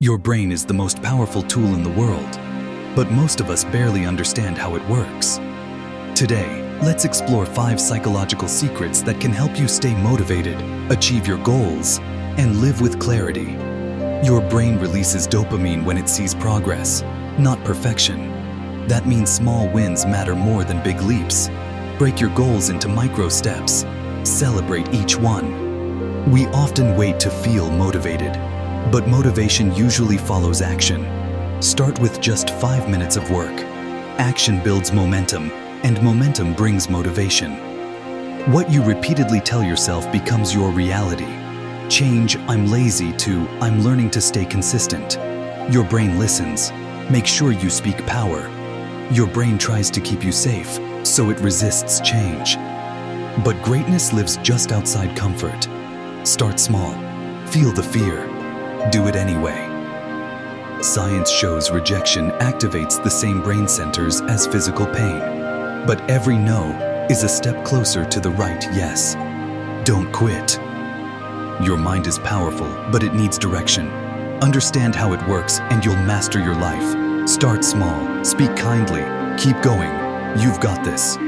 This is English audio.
Your brain is the most powerful tool in the world, but most of us barely understand how it works. Today, let's explore 5 psychological secrets that can help you stay motivated, achieve your goals, and live with clarity. Your brain releases dopamine when it sees progress, not perfection. That means small wins matter more than big leaps. Break your goals into micro steps. Celebrate each one. We often wait to feel motivated, but motivation usually follows action. Start with just 5 minutes of work. Action builds momentum, and momentum brings motivation. What you repeatedly tell yourself becomes your reality. Change "I'm lazy" to "I'm learning to stay consistent." Your brain listens. Make sure you speak power. Your brain tries to keep you safe, so it resists change. But greatness lives just outside comfort. Start small. Feel the fear. Do it anyway. Science shows rejection activates the same brain centers as physical pain. But every no is a step closer to the right yes. Don't quit. Your mind is powerful, but it needs direction. Understand how it works and you'll master your life. Start small, speak kindly, keep going. You've got this.